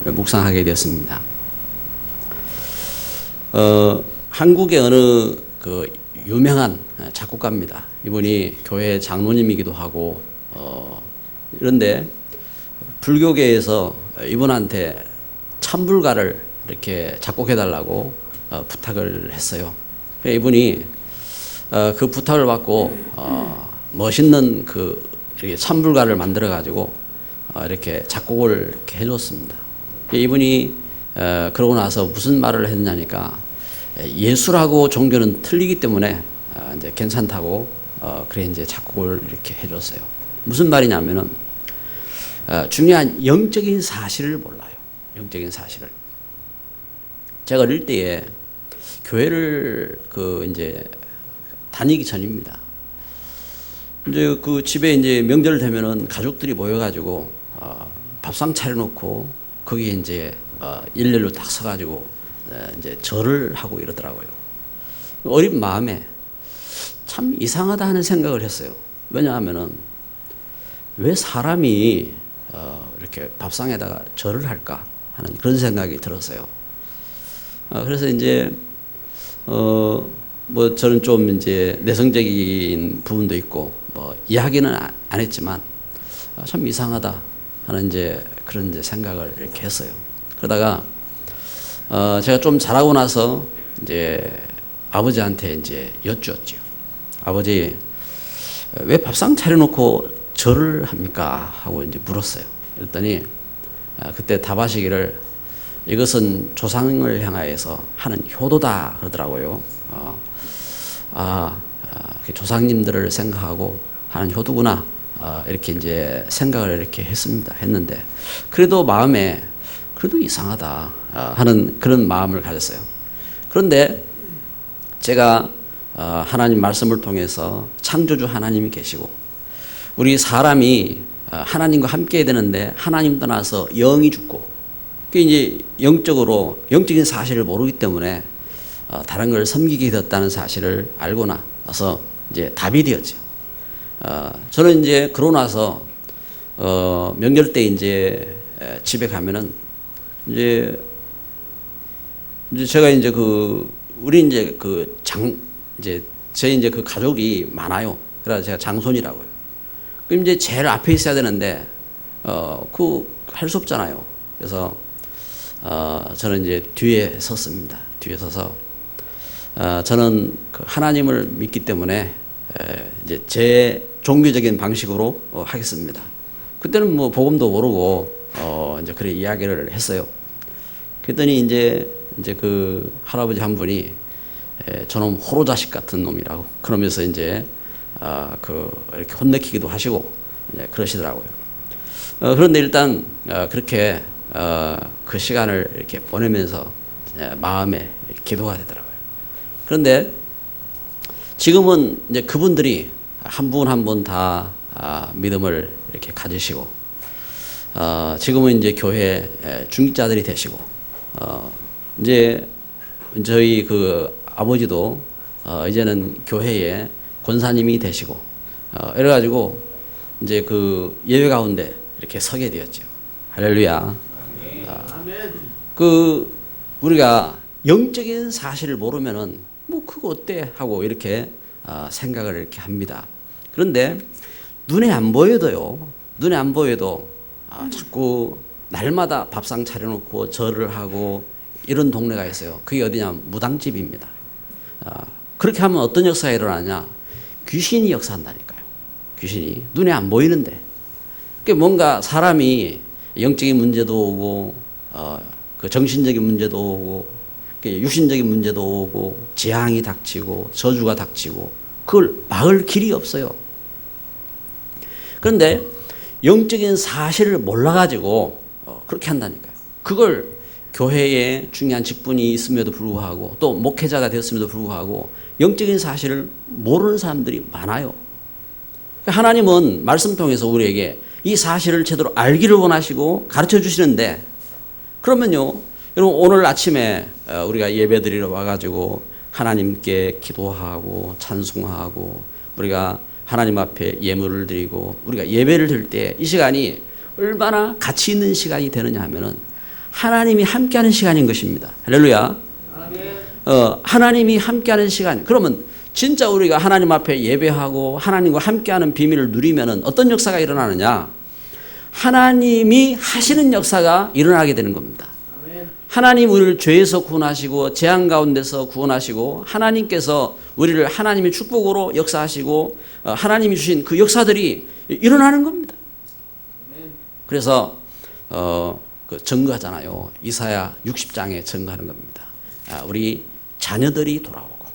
묵상하게 되었습니다. 한국의 어느 그 유명한 작곡가입니다. 이분이 교회 장로님이기도 하고 이런데 불교계에서 이분한테 찬불가를 이렇게 작곡해달라고 부탁을 했어요. 이분이 그 부탁을 받고 멋있는 그 이렇게 찬불가를 만들어 가지고 이렇게 작곡을 이렇게 해줬습니다. 이분이 그러고 나서 무슨 말을 했냐니까 예술하고 종교는 틀리기 때문에 이제 괜찮다고 그래 이제 작곡을 이렇게 해줬어요. 무슨 말이냐면은 중요한 영적인 사실을 몰라요. 영적인 사실을. 제가 어릴 때에 교회를 이제 다니기 전입니다. 이제 그 집에 이제 명절 되면은 가족들이 모여가지고 밥상 차려놓고 거기에 이제 일렬로 딱 서가지고 이제 절을 하고 이러더라고요. 어린 마음에 참 이상하다 하는 생각을 했어요. 왜냐하면은 왜 사람이 이렇게 밥상에다가 절을 할까 하는 그런 생각이 들었어요. 그래서 이제 뭐 저는 좀 이제 내성적인 부분도 있고 뭐 이야기는 안 했지만 참 이상하다 하는 이제 그런 이제 생각을 이렇게 했어요. 그러다가 제가 좀 자라고 나서 이제 아버지한테 이제 여쭈었죠. 아버지, 왜 밥상 차려놓고 절을 합니까? 하고 이제 물었어요. 그랬더니 그때 답하시기를 이것은 조상을 향하여서 하는 효도다 그러더라고요. 조상님들을 생각하고 하는 효도구나. 이렇게 이제 생각을 이렇게 했는데 그래도 마음에 그래도 이상하다 하는 그런 마음을 가졌어요. 그런데 제가 하나님 말씀을 통해서 창조주 하나님이 계시고 우리 사람이 하나님과 함께 해야 되는데 하나님 떠나서 영이 죽고 그게 이제 영적인 사실을 모르기 때문에 다른 걸 섬기게 되었다는 사실을 알고 나서 이제 답이 되었죠. 저는 이제 그러고 나서 명절 때 이제 집에 가면은 이제 제가 이제 우리 이제 저희 이제 그 가족이 많아요. 그래서 제가 장손이라고요. 그럼 이제 제일 앞에 있어야 되는데 할 수 없잖아요. 그래서 저는 이제 뒤에 섰습니다. 뒤에 서서 저는 그 하나님을 믿기 때문에 이제 제 종교적인 방식으로 하겠습니다. 그때는 뭐 복음도 모르고 이제 그래 이야기를 했어요. 그랬더니 이제 그 할아버지 한 분이 저놈 호로 자식 같은 놈이라고 그러면서 이제 이렇게 혼내키기도 하시고 이제 그러시더라고요. 그런데 일단 그렇게 그 시간을 이렇게 보내면서 마음에 기도가 되더라고요. 그런데 지금은 이제 그분들이 한 분 한 분 다 믿음을 이렇게 가지시고 지금은 이제 교회 중직자들이 되시고 이제 저희 그 아버지도 이제는 교회의 권사님이 되시고 이래가지고 이제 그 예배 가운데 이렇게 서게 되었죠. 할렐루야. 우리가 영적인 사실을 모르면은 뭐 그거 어때 하고 이렇게 생각을 이렇게 합니다. 그런데 눈에 안 보여도 자꾸 날마다 밥상 차려놓고 절을 하고 이런 동네가 있어요. 그게 어디냐? 무당집입니다. 그렇게 하면 어떤 역사가 일어나냐? 귀신이 역사한다니까요. 귀신이 눈에 안 보이는데 뭔가 사람이 영적인 문제도 오고 그 정신적인 문제도 오고 육신적인 문제도 오고 재앙이 닥치고 저주가 닥치고 그걸 막을 길이 없어요. 그런데 영적인 사실을 몰라가지고 그렇게 한다니까요. 그걸 교회에 중요한 직분이 있음에도 불구하고 또 목회자가 되었음에도 불구하고 영적인 사실을 모르는 사람들이 많아요. 하나님은 말씀 통해서 우리에게 이 사실을 제대로 알기를 원하시고 가르쳐 주시는데 그러면요, 여러분 오늘 아침에 우리가 예배드리러 와가지고 하나님께 기도하고 찬송하고 우리가 하나님 앞에 예물을 드리고 우리가 예배를 드릴 때 이 시간이 얼마나 가치 있는 시간이 되느냐 하면은 하나님이 함께하는 시간인 것입니다. 할렐루야. 하나님이 함께하는 시간. 그러면 진짜 우리가 하나님 앞에 예배하고 하나님과 함께하는 비밀을 누리면은 어떤 역사가 일어나느냐? 하나님이 하시는 역사가 일어나게 되는 겁니다. 하나님 우리를 죄에서 구원하시고 재앙 가운데서 구원하시고 하나님께서 우리를 하나님의 축복으로 역사하시고 하나님이 주신 그 역사들이 일어나는 겁니다. 그래서 그 증거하잖아요. 이사야 60장에 증거하는 겁니다. 우리 자녀들이 돌아오고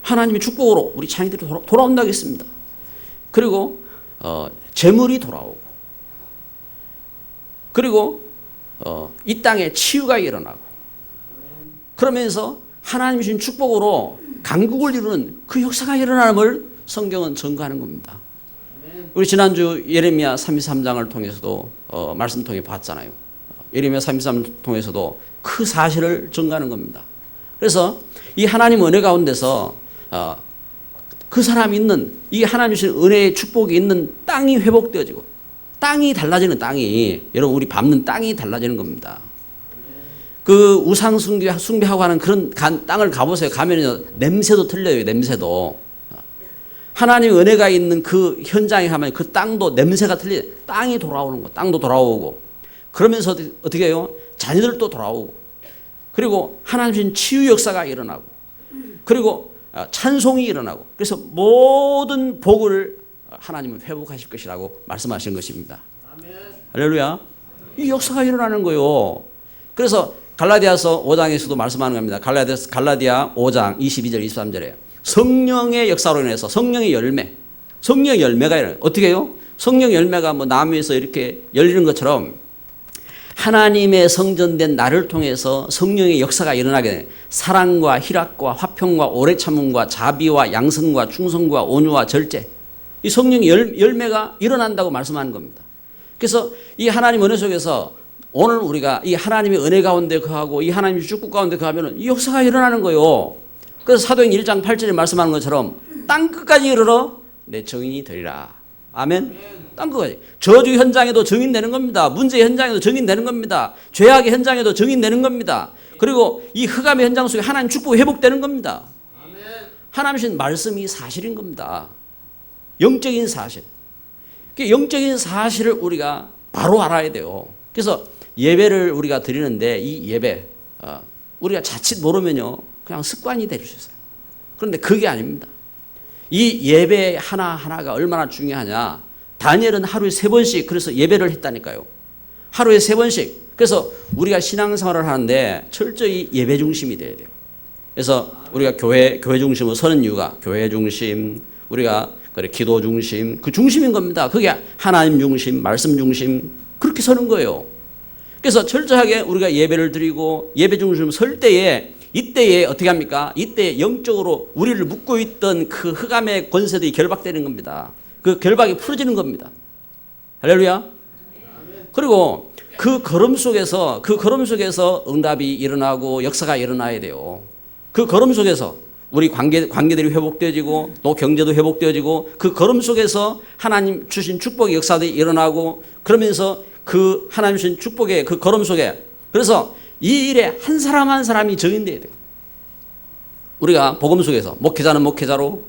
하나님의 축복으로 우리 자녀들이 돌아온다고 했습니다. 그리고 재물이 돌아오고 그리고 이 땅에 치유가 일어나고 그러면서 하나님 주신 축복으로 강국을 이루는 그 역사가 일어남을 성경은 증거하는 겁니다. 우리 지난주 예레미야 33장을 통해서도 말씀 통해 봤잖아요. 예레미야 33장 통해서도 그 사실을 증거하는 겁니다. 그래서 이 하나님 은혜 가운데서 그 사람이 있는 이 하나님 주신 은혜의 축복이 있는 땅이 회복되어지고 땅이 달라지는 땅이 여러분 우리 밟는 땅이 달라지는 겁니다. 그 우상 숭배하고 하는 그런 땅을 가보세요. 가면요 냄새도 틀려요. 냄새도 하나님의 은혜가 있는 그 현장에 가면 그 땅도 냄새가 틀려요. 땅이 돌아오는 거, 땅도 돌아오고 그러면서 어떻게 해요? 자녀들도 돌아오고 그리고 하나님 주신 치유 역사가 일어나고 그리고 찬송이 일어나고 그래서 모든 복을 하나님은 회복하실 것이라고 말씀하신 것입니다. 할렐루야. 이 역사가 일어나는 거예요. 그래서 갈라디아서 5장에서도 말씀하는 겁니다. 갈라디아 5장 22절 23절에 성령의 역사로 인해서 성령의 열매가 일어나요. 어떻게 해요? 성령의 열매가 뭐 나무에서 이렇게 열리는 것처럼 하나님의 성전된 나를 통해서 성령의 역사가 일어나게 되는 사랑과 희락과 화평과 오래 참음과 자비와 양선과 충성과 온유와 절제 이 성령의 열매가 일어난다고 말씀하는 겁니다. 그래서 이 하나님 은혜 속에서 오늘 우리가 이 하나님의 은혜 가운데 거하고 이 하나님의 축복 가운데 거하면 이 역사가 일어나는 거예요. 그래서 사도행 1장 8절에 말씀하는 것처럼 땅끝까지 이르러 내 증인이 되리라. 아멘. 땅끝까지. 저주 현장에도 증인되는 겁니다. 문제 현장에도 증인되는 겁니다. 죄악의 현장에도 증인되는 겁니다. 그리고 이 흑암의 현장 속에 하나님 축복이 회복되는 겁니다. 하나님 주신 말씀이 사실인 겁니다. 영적인 사실. 영적인 사실을 우리가 바로 알아야 돼요. 그래서 예배를 우리가 드리는데 이 예배 우리가 자칫 모르면요 그냥 습관이 될 수 있어요. 그런데 그게 아닙니다. 이 예배 하나하나가 얼마나 중요하냐. 다니엘은 하루에 3번씩 그래서 예배를 했다니까요. 하루에 3번씩. 그래서 우리가 신앙생활을 하는데 철저히 예배 중심이 돼야 돼요. 그래서 우리가 교회 중심으로 서는 이유가 교회 중심, 우리가 그래 기도 중심, 그 중심인 겁니다. 그게 하나님 중심, 말씀 중심 그렇게 서는 거예요. 그래서 철저하게 우리가 예배를 드리고 예배 중심 설 때에 이때에 어떻게 합니까? 이때 영적으로 우리를 묶고 있던 그 흑암의 권세들이 결박되는 겁니다. 그 결박이 풀어지는 겁니다. 할렐루야. 그리고 그 걸음 속에서 응답이 일어나고 역사가 일어나야 돼요. 그 걸음 속에서 우리 관계들이 회복되어지고 또 경제도 회복되어지고 그 걸음 속에서 하나님 주신 축복의 역사들이 일어나고 그러면서 그 하나님 주신 축복의 그 걸음 속에 그래서 이 일에 한 사람 한 사람이 증인돼야 돼요. 우리가 복음 속에서 목회자는 목회자로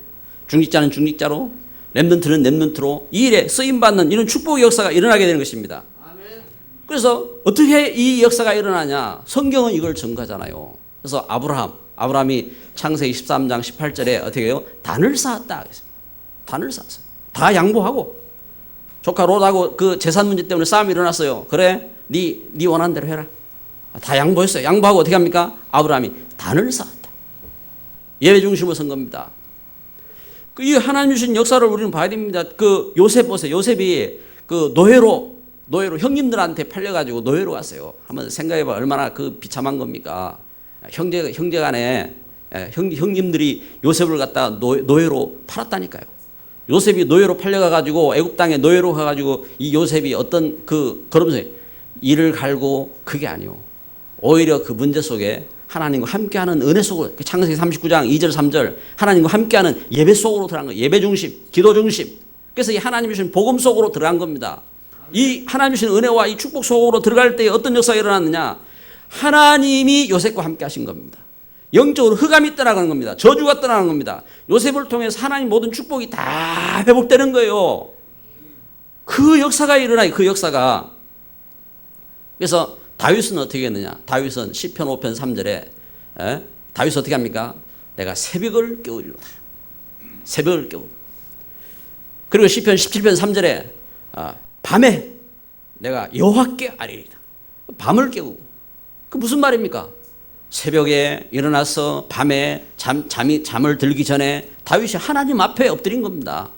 중직자는 중직자로 렘넌트는 렘넌트로 이 일에 쓰임받는 이런 축복의 역사가 일어나게 되는 것입니다. 그래서 어떻게 이 역사가 일어나냐. 성경은 이걸 증거하잖아요. 그래서 아브라함이 창세기 13장 18절에 어떻게 해요? 단을 쌓았다. 단을 쌓았어요. 다 양보하고 조카 롯하고 그 재산 문제 때문에 싸움이 일어났어요. 그래 네 원하는 대로 해라. 다 양보했어요. 양보하고 어떻게 합니까? 아브라함이 단을 쌓았다. 예배 중심으로 선 겁니다. 이 하나님 주신 역사를 우리는 봐야 됩니다. 그 요셉 보세요. 요셉이 그 노예로 형님들한테 팔려가지고 노예로 갔어요. 한번 생각해봐. 얼마나 그 비참한 겁니까? 형제간에 형님들이 요셉을 갖다 노예로 팔았다니까요. 요셉이 노예로 팔려가가지고 애굽 땅에 노예로 가가지고 이 요셉이 어떤 그 걸음새 이를 갈고 그게 아니요. 오히려 그 문제 속에 하나님과 함께하는 은혜 속으로 창세기 39장 2절 3절 하나님과 함께하는 예배 속으로 들어간 거예요. 예배 중심, 기도 중심. 그래서 이 하나님 주신 복음 속으로 들어간 겁니다. 이 하나님 주신 은혜와 이 축복 속으로 들어갈 때 어떤 역사가 일어났느냐? 하나님이 요셉과 함께 하신 겁니다. 영적으로 흑암이 떠나가는 겁니다. 저주가 떠나가는 겁니다. 요셉을 통해서 하나님 모든 축복이 다 회복되는 거예요. 그 역사가 일어나요. 그 역사가. 그래서 다윗은 어떻게 했느냐? 다윗은 시편 5편 3절에 다윗은 어떻게 합니까? 내가 새벽을 깨우리로다. 새벽을 깨우. 그리고 시편 17편 3절에 밤에 내가 여호와께 아뢰리다. 밤을 깨우고. 그 무슨 말입니까? 새벽에 일어나서 밤에 잠을 들기 전에 다윗이 하나님 앞에 엎드린 겁니다.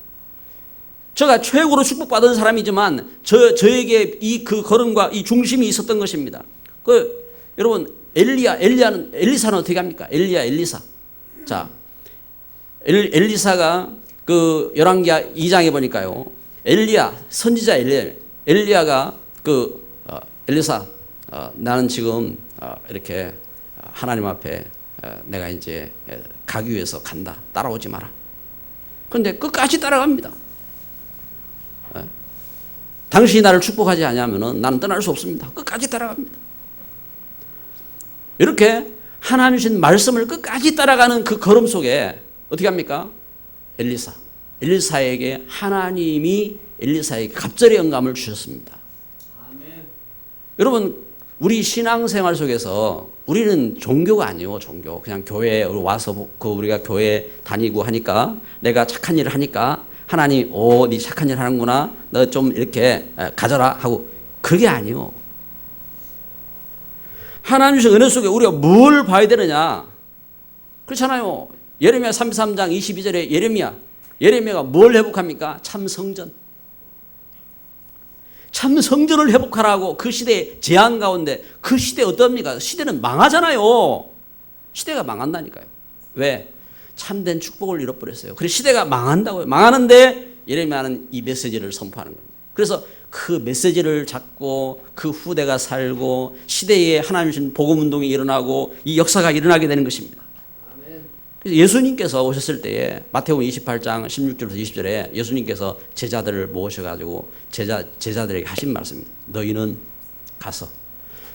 제가 최고로 축복받은 사람이지만 저에게 이 그 걸음과 이 중심이 있었던 것입니다. 여러분 엘리사는 어떻게 합니까? 엘리사. 자, 엘리사가 그 열왕기 2장에 보니까요. 선지자 엘리야가 엘리사 나는 지금 이렇게 하나님 앞에 내가 이제 가기 위해서 간다. 따라오지 마라. 그런데 끝까지 따라갑니다. 당신이 나를 축복하지 않으면 나는 떠날 수 없습니다. 끝까지 따라갑니다. 이렇게 하나님 주신 말씀을 끝까지 따라가는 그 걸음 속에 어떻게 합니까? 엘리사에게 하나님이 엘리사에게 갑절의 영감을 주셨습니다. 아멘. 여러분 우리 신앙생활 속에서 우리는 종교가 아니에요. 종교. 그냥 교회에 와서 우리가 교회 다니고 하니까 내가 착한 일을 하니까 하나님 네 착한 일 하는구나. 너 좀 이렇게 가져라 하고 그게 아니에요. 하나님 주신 은혜 속에 우리가 뭘 봐야 되느냐. 그렇잖아요. 예레미야 33장 22절에 예레미야가 뭘 회복합니까? 참 성전. 참 성전을 회복하라고 그 시대의 재앙 가운데 그 시대 어떻습니까? 시대는 망하잖아요. 시대가 망한다니까요. 왜? 참된 축복을 잃어버렸어요. 그래서 시대가 망한다고요. 망하는데 예레미야는 이 메시지를 선포하는 겁니다. 그래서 그 메시지를 잡고 그 후대가 살고 시대에 하나님 주신 복음운동이 일어나고 이 역사가 일어나게 되는 것입니다. 그래서 예수님께서 오셨을 때에 마태복음 28장 16절부터 20절에 예수님께서 제자들을 모셔가지고 제자들에게 하신 말씀입니다. 너희는 가서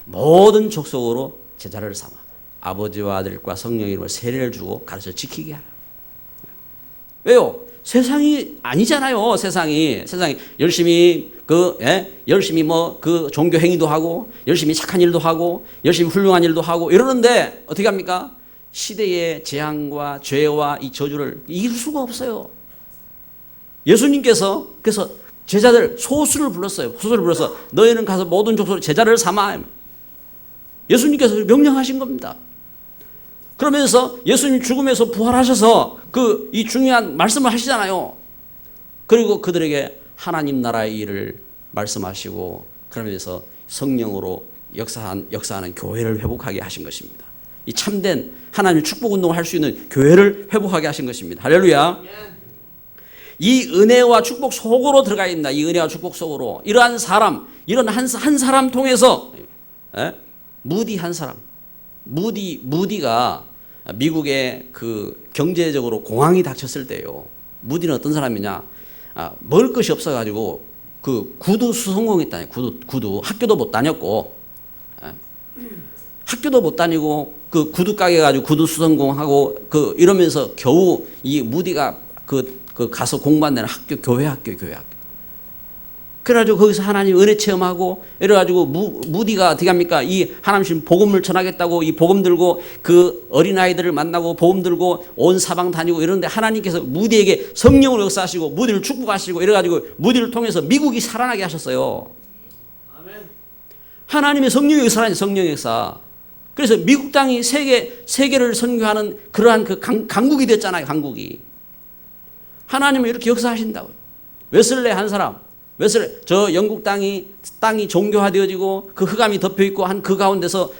모든 족속으로 제자를 삼아 아버지와 아들과 성령의 이름으로 세례를 주고 가르쳐 지키게 하라. 왜요? 세상이 아니잖아요. 세상이 열심히 열심히 종교 행위도 하고 열심히 착한 일도 하고 열심히 훌륭한 일도 하고 이러는데 어떻게 합니까? 시대의 재앙과 죄와 이 저주를 이길 수가 없어요. 예수님께서 그래서 제자들 소수를 불렀어요. 소수를 불러서 너희는 가서 모든 족속으로 제자를 삼아. 예수님께서 명령하신 겁니다. 그러면서 예수님 죽음에서 부활하셔서 이 중요한 말씀을 하시잖아요. 그리고 그들에게 하나님 나라의 일을 말씀하시고 그러면서 성령으로 역사하는 교회를 회복하게 하신 것입니다. 이 참된 하나님의 축복 운동을 할 수 있는 교회를 회복하게 하신 것입니다. 할렐루야. 이 은혜와 축복 속으로 들어가 있다. 이 은혜와 축복 속으로 이러한 사람, 이런 한 사람 통해서 무디 한 사람, 무디가 미국에 그 경제적으로 공황이 닥쳤을 때요. 무디는 어떤 사람이냐? 먹을 것이 없어가지고 그 구두 수성공했다니. 구두 학교도 못 다녔고, 학교도 못 다니고 그 구두 가게 가지고 구두 수성공하고 이러면서 겨우 이 무디가 가서 공부한 데는 교회 학교. 그래가지고 거기서 하나님 은혜 체험하고 이래가지고 무디가 어떻게 합니까? 이 하나님 주신 복음을 전하겠다고 이 복음 들고 그 어린아이들을 만나고 복음 들고 온 사방 다니고 이러는데 하나님께서 무디에게 성령으로 역사하시고 무디를 축복하시고 이래가지고 무디를 통해서 미국이 살아나게 하셨어요. 아멘. 하나님의 성령의 역사라니 성령의 역사. 그래서 미국 땅이 세계를 선교하는 그러한 그 강국이 됐잖아요. 강국이. 하나님은 이렇게 역사하신다고요. 웨슬레 한 사람. 저 영국 땅이 종교화되어지고 그 흑암이 덮여있고 한 그 가운데서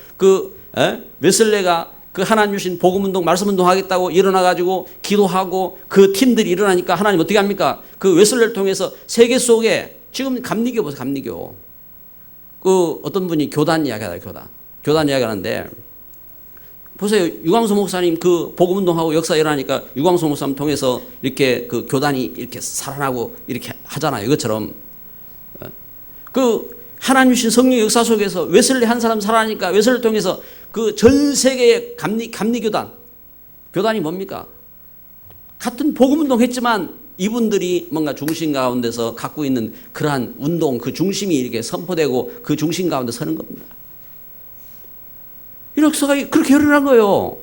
웨슬레가 그 하나님 주신 복음운동 말씀운동 하겠다고 일어나가지고 기도하고 그 팀들이 일어나니까 하나님 어떻게 합니까? 그 웨슬레를 통해서 세계 속에 지금 감리교 보세요. 감리교. 어떤 분이 교단 이야기하다. 교단 이야기하는데 보세요. 유광수 목사님 그 복음운동하고 역사 일어나니까 유광수 목사님 통해서 이렇게 그 교단이 이렇게 살아나고 이렇게 하잖아요. 이것처럼. 그 하나님 주신 성령 역사 속에서 웨슬리 한 사람 살아나니까 웨슬리를 통해서 그 전 세계의 교단이 뭡니까? 같은 복음운동 했지만 이분들이 뭔가 중심 가운데서 갖고 있는 그러한 운동, 그 중심이 이렇게 선포되고 그 중심 가운데 서는 겁니다. 이 역사가 그렇게 일어난 거예요.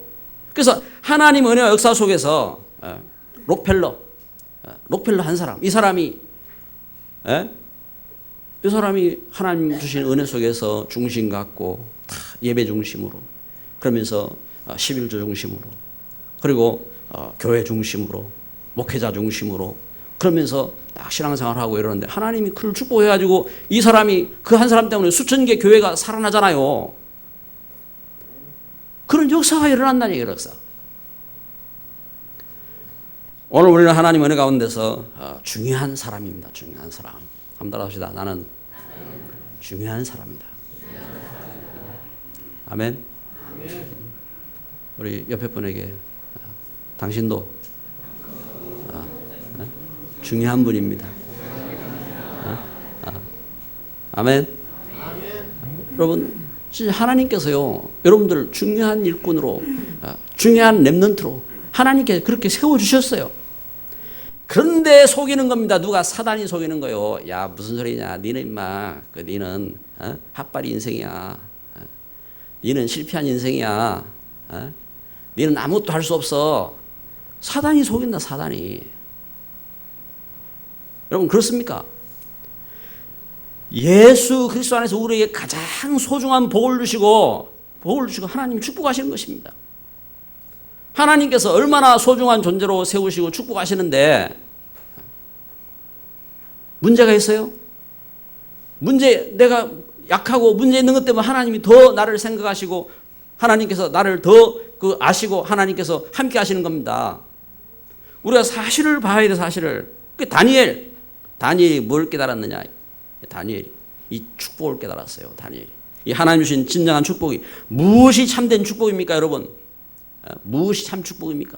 그래서 하나님 은혜와 역사 속에서 록펠러 한 사람, 이 사람이 하나님 주신 은혜 속에서 중심 갖고 다 예배 중심으로, 그러면서 11조 중심으로, 그리고 교회 중심으로, 목회자 중심으로, 그러면서 딱 신앙생활을 하고 이러는데 하나님이 그를 축복해가지고 이 사람이 그 한 사람 때문에 수천 개 교회가 살아나잖아요. 그런 역사가 일어난다는 얘기예요. 역사. 오늘 우리는 하나님 은혜 가운데서 중요한 사람입니다. 중요한 사람. 한번 따라합시다. 나는 중요한 사람이다. 아멘. 우리 옆에 분에게 당신도 중요한 분입니다. 아멘. 여러분, 진짜 하나님께서요, 여러분들 중요한 일꾼으로, 중요한 렘넌트로 하나님께 그렇게 세워주셨어요. 그런데 속이는 겁니다. 누가? 사단이 속이는 거예요. 야, 무슨 소리냐. 니는 임마, 니는 핫바리 인생이야. 니는 실패한 인생이야. 니는 아무것도 할 수 없어. 사단이 속인다, 사단이. 여러분, 그렇습니까? 예수 그리스도 안에서 우리에게 가장 소중한 복을 주시고 하나님이 축복하시는 것입니다. 하나님께서 얼마나 소중한 존재로 세우시고 축복하시는데 문제가 있어요? 내가 약하고 문제 있는 것 때문에 하나님이 더 나를 생각하시고 하나님께서 나를 더 아시고 하나님께서 함께 하시는 겁니다. 우리가 사실을 봐야 돼, 사실을. 다니엘이 뭘 깨달았느냐? 다니엘이 이 축복을 깨달았어요. 다니엘이. 이 하나님 주신 진정한 축복이 무엇이 참된 축복입니까, 여러분? 무엇이 참 축복입니까?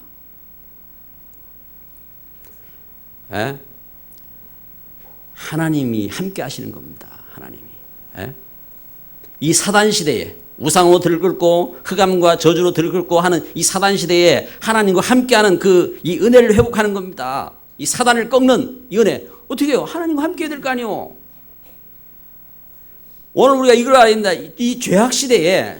하나님이 함께 하시는 겁니다. 하나님이. 이 사단 시대에 우상으로 들끓고 흑암과 저주로 들끓고 하는 이 사단 시대에 하나님과 함께하는 이 은혜를 회복하는 겁니다. 이 사단을 꺾는 이 은혜. 어떻게 해요? 하나님과 함께 해야 될 거 아니에요. 오늘 우리가 이걸 알아야 된다. 이 죄악 시대에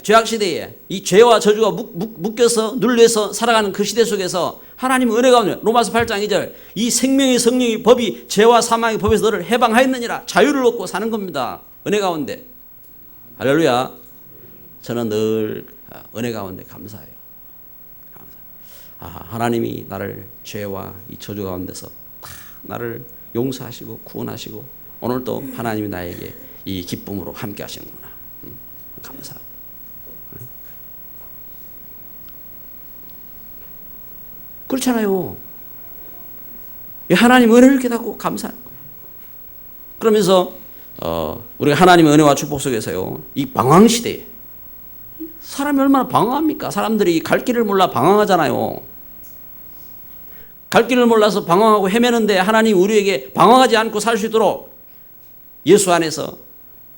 이 죄와 저주가 묶여서 눌려서 살아가는 그 시대 속에서 하나님의 은혜 가운데 로마서 8장 2절 이 생명의 성령의 법이 죄와 사망의 법에서 너를 해방하였느니라. 자유를 얻고 사는 겁니다. 은혜 가운데. 할렐루야. 저는 늘 은혜 가운데 감사해요. 하나님이 나를 죄와 이 저주 가운데서 나를 용서하시고 구원하시고 오늘도 하나님이 나에게 이 기쁨으로 함께 하시는구나. 감사하고. 그렇잖아요. 하나님 은혜를 깨닫고 감사하는 거예요. 그러면서 우리가 하나님의 은혜와 축복 속에서요, 이 방황 시대에 사람이 얼마나 방황합니까? 사람들이 갈 길을 몰라 방황하잖아요. 갈 길을 몰라서 방황하고 헤매는데 하나님 우리에게 방황하지 않고 살 수 있도록 예수 안에서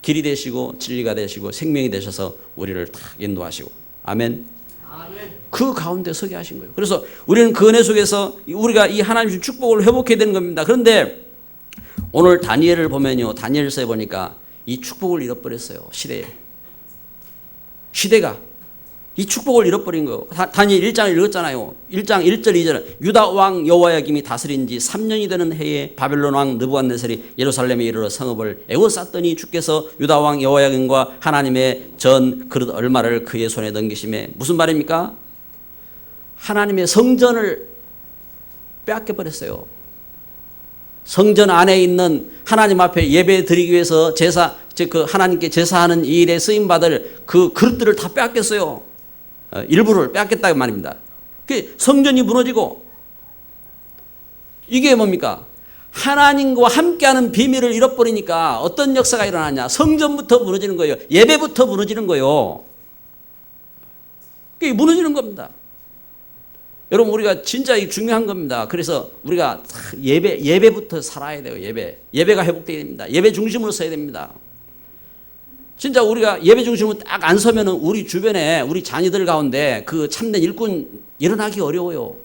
길이 되시고 진리가 되시고 생명이 되셔서 우리를 다 인도하시고 아멘. 그 가운데 서게 하신 거예요. 그래서 우리는 그 은혜 속에서 우리가 이 하나님 주신 축복을 회복해야 되는 겁니다. 그런데 오늘 다니엘을 보면요, 다니엘서에 보니까 이 축복을 잃어버렸어요. 시대가 이 축복을 잃어버린 거예요. 다니엘 1장을 읽었잖아요. 1장 1절 2절 유다 왕 여호야김이 다스린 지 3년이 되는 해에 바벨론 왕 느부갓네살이 예루살렘에 이르러 성읍을 에워쌌더니 주께서 유다 왕 여호야김과 하나님의 전 그릇 얼마를 그의 손에 넘기심에 무슨 말입니까? 하나님의 성전을 빼앗겨 버렸어요. 성전 안에 있는 하나님 앞에 예배 드리기 위해서 하나님께 제사하는 이 일에 쓰임 받을 그 그릇들을 다 빼앗겼어요. 일부를 빼앗겼다는 말입니다. 성전이 무너지고 이게 뭡니까? 하나님과 함께하는 비밀을 잃어버리니까 어떤 역사가 일어나냐? 성전부터 무너지는 거예요. 예배부터 무너지는 거예요. 그게 무너지는 겁니다. 여러분 우리가 진짜 이 중요한 겁니다. 그래서 우리가 예배부터 살아야 돼요. 예배가 회복돼야 됩니다. 예배 중심으로 서야 됩니다. 진짜 우리가 예배 중심으로 딱 안 서면은 우리 주변에 우리 자녀들 가운데 그 참된 일꾼 일어나기 어려워요.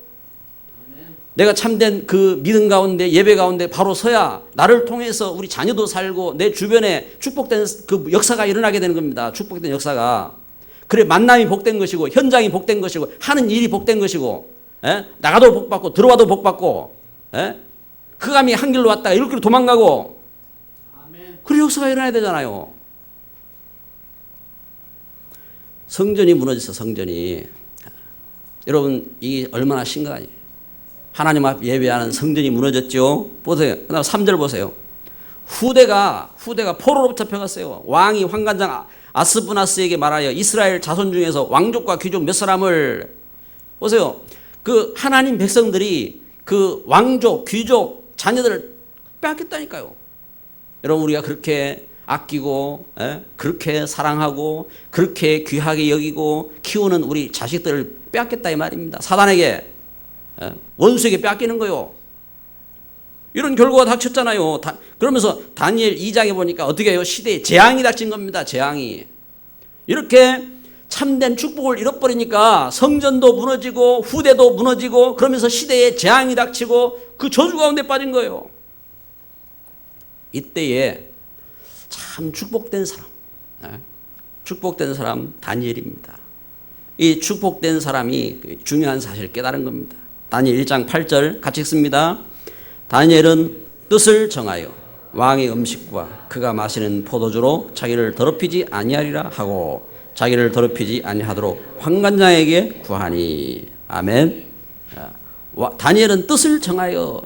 내가 참된 그 믿음 가운데 예배 가운데 바로 서야 나를 통해서 우리 자녀도 살고 내 주변에 축복된 그 역사가 일어나게 되는 겁니다. 축복된 역사가. 그래 만남이 복된 것이고 현장이 복된 것이고 하는 일이 복된 것이고 나가도 복받고 들어와도 복받고 흑암이 한 길로 왔다가 이렇게 도망가고 그래 역사가 일어나야 되잖아요. 성전이 무너졌어. 성전이. 여러분 이게 얼마나 심각하니. 하나님 앞 예배하는 성전이 무너졌죠. 보세요. 그 다음 3절 보세요. 후대가 포로로 잡혀갔어요. 왕이 환관장 아스부나스에게 말하여 이스라엘 자손 중에서 왕족과 귀족 몇 사람을 보세요. 그 하나님 백성들이 그 왕족, 귀족, 자녀들을 빼앗겼다니까요. 여러분 우리가 그렇게 아끼고 그렇게 사랑하고 그렇게 귀하게 여기고 키우는 우리 자식들을 빼앗겼다 이 말입니다. 사단에게 원수에게 빼앗기는 거요. 이런 결과가 닥쳤잖아요. 그러면서 다니엘 2장에 보니까 어떻게 해요? 시대에 재앙이 닥친 겁니다. 재앙이. 이렇게 참된 축복을 잃어버리니까 성전도 무너지고 후대도 무너지고 그러면서 시대에 재앙이 닥치고 그 저주 가운데 빠진 거예요. 이때에 참 축복된 사람 다니엘입니다. 이 축복된 사람이 중요한 사실을 깨달은 겁니다. 다니엘 1장 8절 같이 읽습니다. 다니엘은 뜻을 정하여 왕의 음식과 그가 마시는 포도주로 자기를 더럽히지 아니하리라 하고 자기를 더럽히지 아니하도록 환관장에게 구하니. 아멘. 다니엘은 뜻을 정하여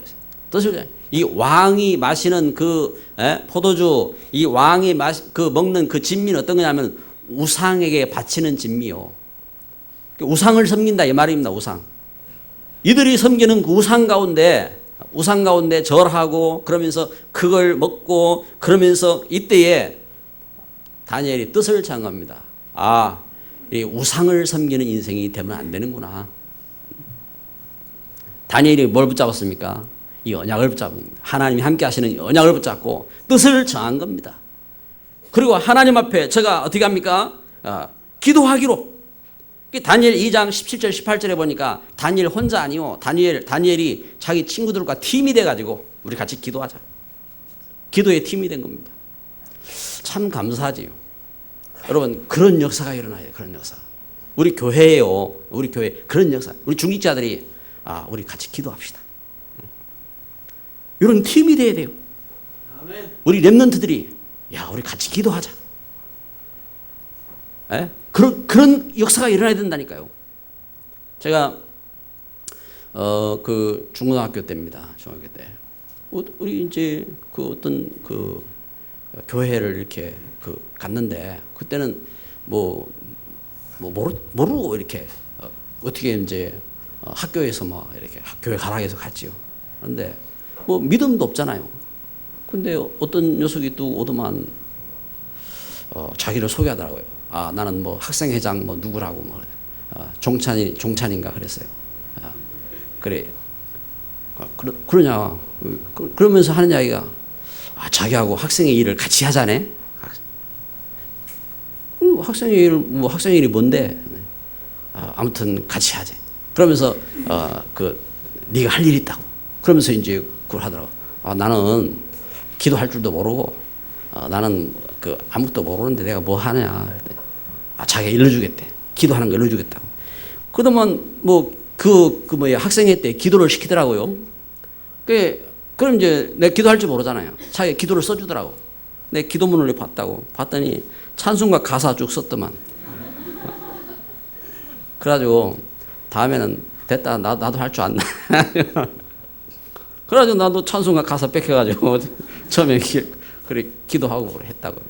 이 왕이 마시는 그 포도주, 이 왕이 먹는 그 진미는 어떤 거냐면 우상에게 바치는 진미요. 우상을 섬긴다 이 말입니다. 우상. 이들이 섬기는 그 우상 가운데 절하고 그러면서 그걸 먹고 그러면서 이때에 다니엘이 뜻을 정한 겁니다. 이 우상을 섬기는 인생이 되면 안 되는구나. 다니엘이 뭘 붙잡았습니까? 이 언약을 붙잡은 겁니다. 하나님이 함께 하시는 언약을 붙잡고 뜻을 정한 겁니다. 그리고 하나님 앞에 제가 어떻게 합니까? 기도하기로. 다니엘 2장 17절 18절에 보니까 다니엘 혼자 아니요. 다니엘이 자기 친구들과 팀이 돼가지고 우리 같이 기도하자. 기도의 팀이 된 겁니다. 참 감사하지요. 여러분 그런 역사가 일어나요. 그런 역사. 우리 교회예요. 우리 교회 그런 역사. 우리 중직자들이 우리 같이 기도합시다. 이런 팀이 돼야 돼요. 우리 렘넌트들이 우리 같이 기도하자. 그런 역사가 일어나야 된다니까요. 제가 그 중고등학교 때입니다. 중학교 때 우리 이제 그 어떤 그 교회를 이렇게 갔는데 그때는 모르고 이렇게 어떻게 이제 학교에서 이렇게 교회 가라 해서 갔지요. 그런데 믿음도 없잖아요. 근데 어떤 녀석이 또 오더만 자기를 소개하더라고요. 나는 학생회장 누구라고 종찬인가 그랬어요. 그래. 그러냐. 그러면서 하는 이야기가 자기하고 학생의 일을 같이 하자네. 학생의 일이 뭔데? 아무튼 같이 하재. 그러면서 네가 할 일이 있다고. 그러면서 이제 그걸 하더라고. 나는 기도할 줄도 모르고 나는 아무것도 모르는데 내가 뭐 하냐. 자기가 일러주겠대. 기도하는 거 일러주겠다고. 그러면 학생회 때 기도를 시키더라고요. 그럼 이제 내가 기도할 줄 모르잖아요. 자기가 기도를 써주더라고. 내 기도문을 봤더니 찬송가 가사 쭉 썼더만. 그래가지고 다음에는 됐다. 나도 할 줄 안다. 그래가지고 나도 찬송가 가사 뺏겨가지고 처음에 그래 기도하고 했다고요.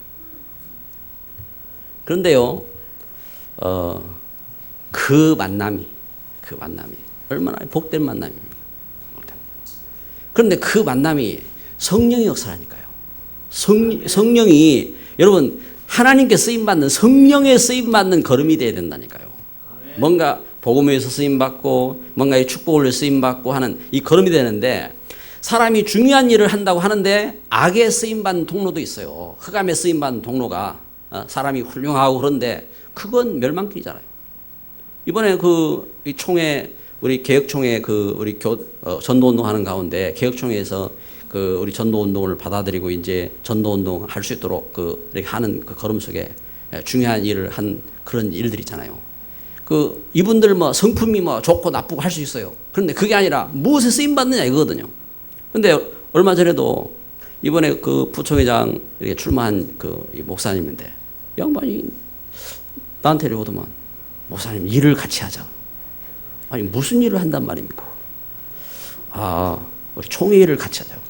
그런데요, 그 만남이 얼마나 복된 만남입니까? 그런데 그 만남이 성령의 역사라니까요. 성령이 여러분 하나님께 쓰임받는 성령의 쓰임받는 걸음이 돼야 된다니까요. 뭔가 복음에서 쓰임 받고 뭔가 이 축복을 쓰임 받고 하는 이 걸음이 되는데, 사람이 중요한 일을 한다고 하는데 악에 쓰임 받는 통로도 있어요. 흑암에 쓰임 받는 통로가 사람이 훌륭하고 그런데 그건 멸망길이잖아요. 이번에 이 총회, 우리 개혁총회 우리 전도운동 하는 가운데 개혁총회에서 우리 전도운동을 받아들이고 이제 전도운동 할 수 있도록 이렇게 하는 걸음 속에 중요한 일을 한 그런 일들이 있잖아요. 이분들 성품이 좋고 나쁘고 할 수 있어요. 그런데 그게 아니라 무엇에 쓰임 받느냐 이거거든요. 근데 얼마 전에도 이번에 부총회장 이렇게 출마한 이 목사님인데, 양반이 나한테 이러더만, 목사님 일을 같이 하자. 아니 무슨 일을 한단 말입니까? 우리 총회의를 같이 하자고.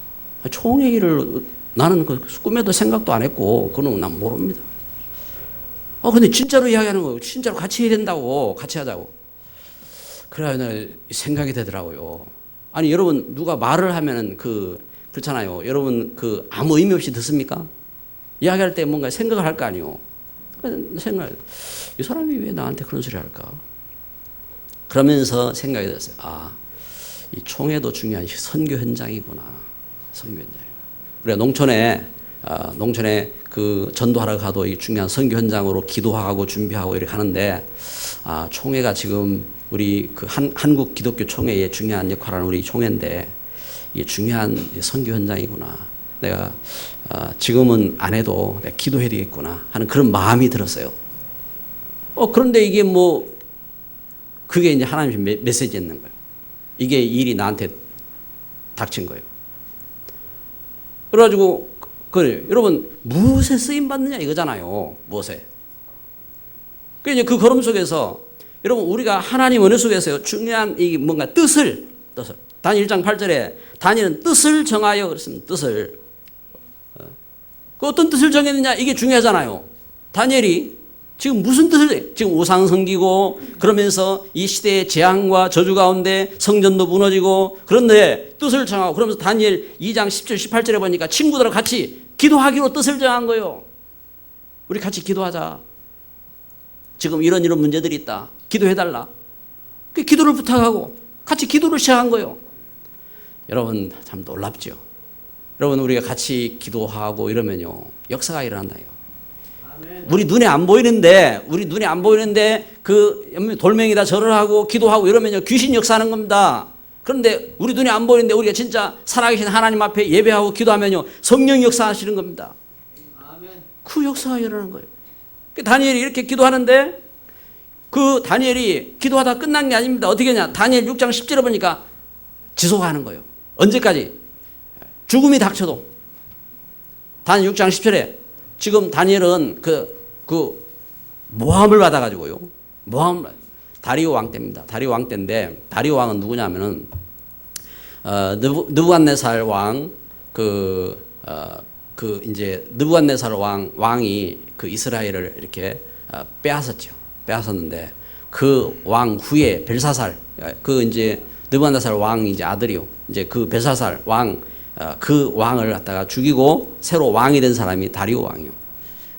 총회의를 나는 꿈에도 생각도 안 했고 그건 난 모릅니다. 근데 진짜로 이야기하는 거예요. 진짜로 같이 해야 된다고, 같이 하자고. 그래야 생각이 되더라고요. 아니 여러분, 누가 말을 하면은 그렇잖아요. 여러분 아무 의미 없이 듣습니까? 이야기할 때 뭔가 생각을 할 거 아니에요. 이 사람이 왜 나한테 그런 소리 할까? 그러면서 생각이 들었어요. 이 총회도 중요한 선교 현장이구나. 선교 현장. 우리가 농촌에 전도하러 가도 이 중요한 선교 현장으로 기도하고 준비하고 이렇게 하는데, 총회가 지금 우리 한국 기독교 총회의 중요한 역할을 하는 우리 총회인데, 이게 중요한 선교 현장이구나. 내가 지금은 안 해도 내가 기도해야 되겠구나 하는 그런 마음이 들었어요. 그런데 이게 그게 이제 하나님의 메시지였는 거예요. 이게 일이 나한테 닥친 거예요. 그래가지고 그래요. 여러분, 무엇에 쓰임 받느냐 이거잖아요. 무엇에. 이제 그 걸음 속에서 여러분, 우리가 하나님 은혜 속에서 중요한 이 뭔가 뜻을 다니엘 1장 8절에 다니엘은 뜻을 정하여 그랬습니다. 뜻을. 어떤 뜻을 정했느냐 이게 중요하잖아요. 다니엘이 지금 무슨 뜻을, 지금 우상 섬기고 그러면서 이 시대의 재앙과 저주 가운데 성전도 무너지고, 그런데 뜻을 정하고, 그러면서 다니엘 2장 10절 18절에 보니까 친구들하고 같이 기도하기로 뜻을 정한 거예요. 우리 같이 기도하자. 지금 이런 문제들이 있다. 기도해달라. 기도를 부탁하고 같이 기도를 시작한 거예요. 여러분 참 놀랍죠. 여러분, 우리가 같이 기도하고 이러면요, 역사가 일어난다요. 우리 눈에 안 보이는데 돌멩이다 절을 하고 기도하고 이러면요, 귀신 역사하는 겁니다. 그런데 우리 눈에 안 보이는데 우리가 진짜 살아계신 하나님 앞에 예배하고 기도하면요, 성령 역사하시는 겁니다. 그 역사가 일어나는 거예요. 다니엘이 이렇게 기도하는데, 다니엘이 기도하다 끝난 게 아닙니다. 어떻게 하냐? 다니엘 6장 10절에 보니까 지속하는 거예요. 언제까지? 죽음이 닥쳐도. 다니엘 6장 10절에 지금 다니엘은 모함을 받아가지고요. 다리오 왕 때입니다. 다리오 왕 때인데, 다리오 왕은 누구냐면은, 느부갓네살 왕, 이제 느부갓네살 왕이 이스라엘을 이렇게 빼앗았죠. 빼앗았는데, 그 왕 후에 벨사살, 이제 느부갓네살 왕 이제 아들이요. 이제 벨사살 왕, 왕을 갖다가 죽이고 새로 왕이 된 사람이 다리오 왕이요.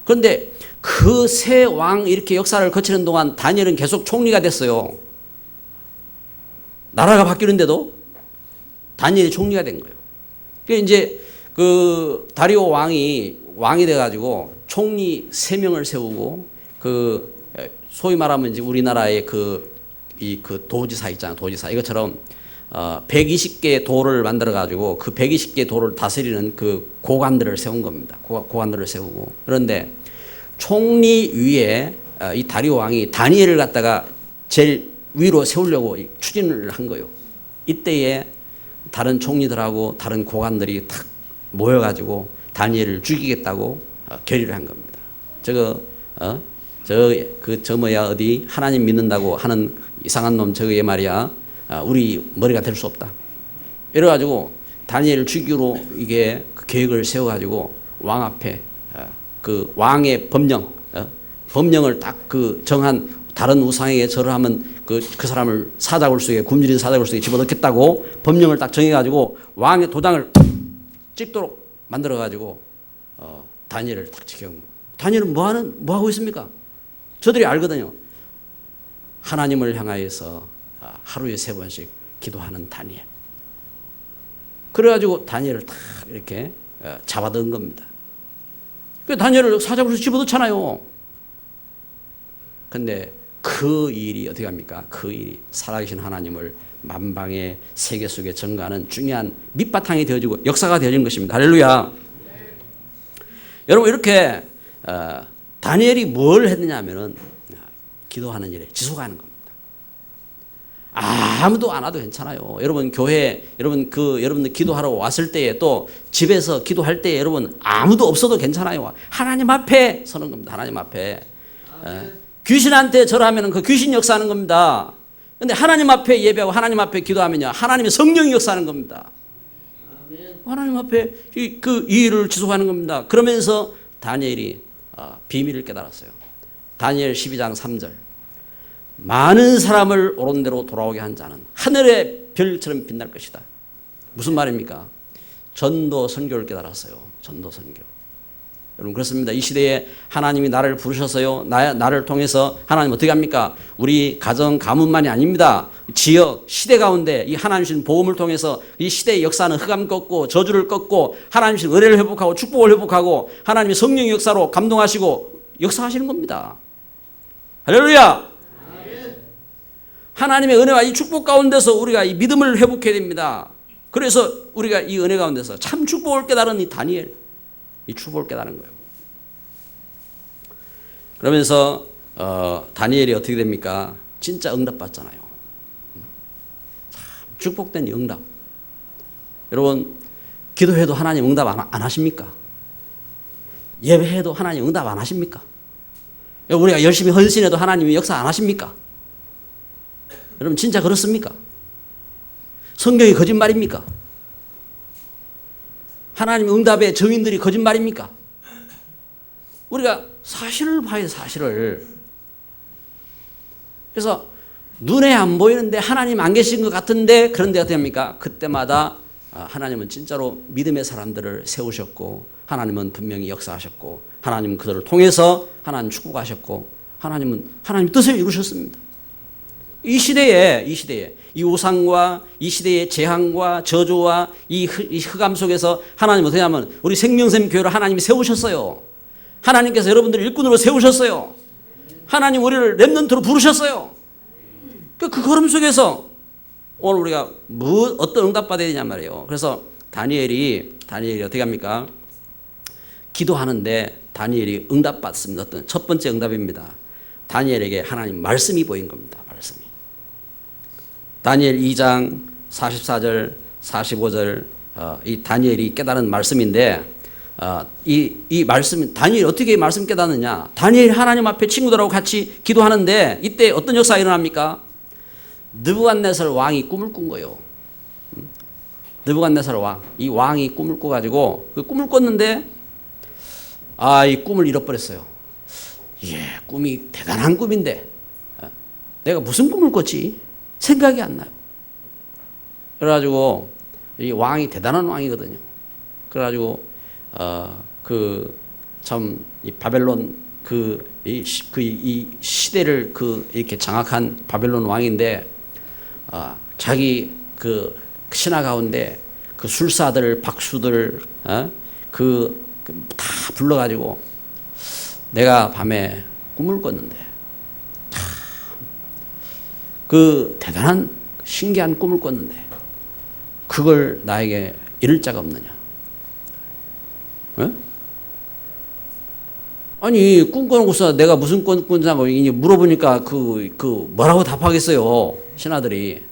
그런데 그 새 왕 이렇게 역사를 거치는 동안 다니엘은 계속 총리가 됐어요. 나라가 바뀌는데도 다니엘이 총리가 된 거예요. 그러니까 이제 다리오 왕이 돼가지고 총리 3명을 세우고, 소위 말하면 이제 우리나라의 도지사 있잖아요. 도지사. 이것처럼 120개 도를 만들어가지고 120개 도를 다스리는 고관들을 세운 겁니다. 고관들을 세우고. 그런데 총리 위에 이 다리오 왕이 다니엘을 갖다가 제일 위로 세우려고 추진을 한 거예요. 이때에 다른 총리들하고 다른 고관들이 탁 모여가지고 다니엘을 죽이겠다고 결의를 한 겁니다. 어디 하나님 믿는다고 하는 이상한 놈 저게 말이야, 우리 머리가 될 수 없다. 이래가지고 다니엘을 죽이기로 이게 계획을 세워가지고 왕 앞에 왕의 법령을 딱 정한, 다른 우상에게 절을 하면 그 사람을 사자굴 속에, 굶주린 사자굴 속에 집어넣겠다고 법령을 딱 정해가지고 왕의 도장을 찍도록 만들어가지고 다니엘을 딱 지켜온 거예요. 다니엘은 뭐 하고 있습니까? 저들이 알거든요. 하나님을 향하여서 하루에 3번씩 기도하는 다니엘. 그래가지고 다니엘을 다 이렇게 잡아넣은 겁니다. 그 다니엘을 사자굴에서 집어넣잖아요. 근데 그 일이 어떻게 합니까? 그 일이 살아계신 하나님을 만방의 세계 속에 전가하는 중요한 밑바탕이 되어지고 역사가 되어진 것입니다. 할렐루야. 여러분 이렇게 다니엘이 뭘 했느냐 하면은 기도하는 일에 지속하는 겁니다. 아무도 안 와도 괜찮아요. 여러분 교회 여러분들 기도하러 왔을 때에 또 집에서 기도할 때에 여러분 아무도 없어도 괜찮아요. 하나님 앞에 서는 겁니다. 하나님 앞에. 귀신한테 절하면 그 귀신 역사하는 겁니다. 근데 하나님 앞에 예배하고 하나님 앞에 기도하면요 하나님의 성령이 역사하는 겁니다. 하나님 앞에 이 일을 지속하는 겁니다. 그러면서 다니엘이 비밀을 깨달았어요. 다니엘 12장 3절. 많은 사람을 옳은 대로 돌아오게 한 자는 하늘의 별처럼 빛날 것이다. 무슨 말입니까? 전도 선교를 깨달았어요. 전도 선교. 여러분 그렇습니다. 이 시대에 하나님이 나를 부르셨어요. 나를 통해서 하나님 어떻게 합니까? 우리 가정 가문만이 아닙니다. 지역 시대 가운데 이 하나님 주신 복음을 통해서 이 시대의 역사는 흑암 꺾고 저주를 꺾고 하나님 주신 은혜를 회복하고 축복을 회복하고 하나님의 성령의 역사로 감동하시고 역사하시는 겁니다. 할렐루야. 하나님의 은혜와 이 축복 가운데서 우리가 이 믿음을 회복해야 됩니다. 그래서 우리가 이 은혜 가운데서 참 축복을 깨달은 이 다니엘, 이 축복을 깨달은 거예요. 그러면서 다니엘이 어떻게 됩니까? 진짜 응답받잖아요. 참 축복된 응답. 여러분 기도해도 하나님 응답 안 하십니까? 예배해도 하나님 응답 안 하십니까? 우리가 열심히 헌신해도 하나님이 역사 안 하십니까? 여러분 진짜 그렇습니까? 성경이 거짓말입니까? 하나님 응답의 증인들이 거짓말입니까? 우리가 사실을 봐야 돼, 사실을. 그래서 눈에 안 보이는데 하나님 안 계신 것 같은데 그런데 어떻게 합니까? 그때마다 하나님은 진짜로 믿음의 사람들을 세우셨고 하나님은 분명히 역사하셨고 하나님은 그들을 통해서 하나님 축복하셨고 하나님 뜻을 이루셨습니다. 이 시대에 이 우상과 이 시대의 재앙과 저주와 이 흑암 속에서 하나님 어떻게 하면 우리 생명샘 교회를 하나님이 세우셨어요. 하나님께서 여러분들을 일꾼으로 세우셨어요. 하나님 우리를 렘넌트로 부르셨어요. 그 걸음 속에서 오늘 우리가 어떤 응답 받아야 되냐 말이에요. 그래서 다니엘이 어떻게 합니까? 기도하는데 다니엘이 응답 받습니다. 어떤 첫 번째 응답입니다. 다니엘에게 하나님 말씀이 보인 겁니다. 말씀이. 다니엘 2장 44절 45절 이 다니엘이 깨달은 말씀인데 이 말씀 다니엘이 어떻게 말씀 깨닫느냐? 다니엘이 하나님 앞에 친구들하고 같이 기도하는데 이때 어떤 역사가 일어납니까? 느부갓네살 왕이 꿈을 꾼 거예요. 느부갓네살 왕, 이 왕이 꿈을 꿔가지고 그 꿈을 꿨는데 이 꿈을 잃어버렸어요. 꿈이 대단한 꿈인데 내가 무슨 꿈을 꿨지? 생각이 안 나요. 그래가지고 이 왕이 대단한 왕이거든요. 그래가지고 이 바벨론 이 시대를 이렇게 장악한 바벨론 왕인데 자기 신하 가운데 그 술사들 박수들 다 불러가지고 내가 밤에 꿈을 꿨는데 그 대단한 신기한 꿈을 꿨는데 그걸 나에게 이를 자가 없느냐? 에? 아니 꿈 꿔놓고서 내가 무슨 꿈 꿨냐고 물어보니까 뭐라고 답하겠어요? 신하들이.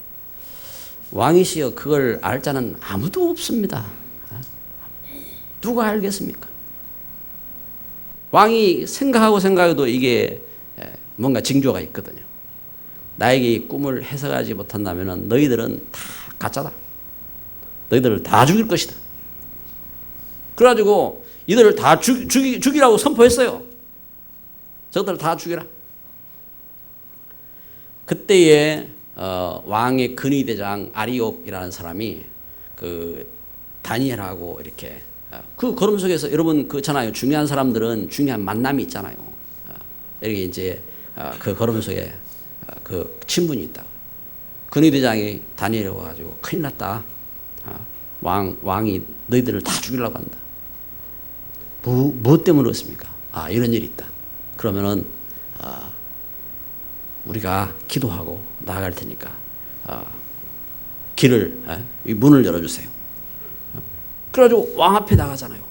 왕이시여 그걸 알 자는 아무도 없습니다. 누가 알겠습니까? 왕이 생각해도 이게 뭔가 징조가 있거든요. 나에게 이 꿈을 해석하지 못한다면 너희들은 다 가짜다. 너희들을 다 죽일 것이다. 그래가지고 이들을 다 죽이라고 선포했어요. 저들을 다 죽이라. 그때에 왕의 근위대장 아리옥이라는 사람이 다니엘하고 이렇게 그 걸음 속에서 여러분 그렇잖아요. 중요한 사람들은 중요한 만남이 있잖아요. 이렇게 이제 그 걸음 속에 그 친분이 있다. 근위대장이 다니엘에 와가지고 큰일 났다. 왕이 너희들을 다 죽이려고 한다. 무엇 때문에 그렇습니까? 이런 일이 있다. 그러면은 우리가 기도하고 나아갈 테니까 길을 이 문을 열어주세요. 그래가지고 왕 앞에 나가잖아요.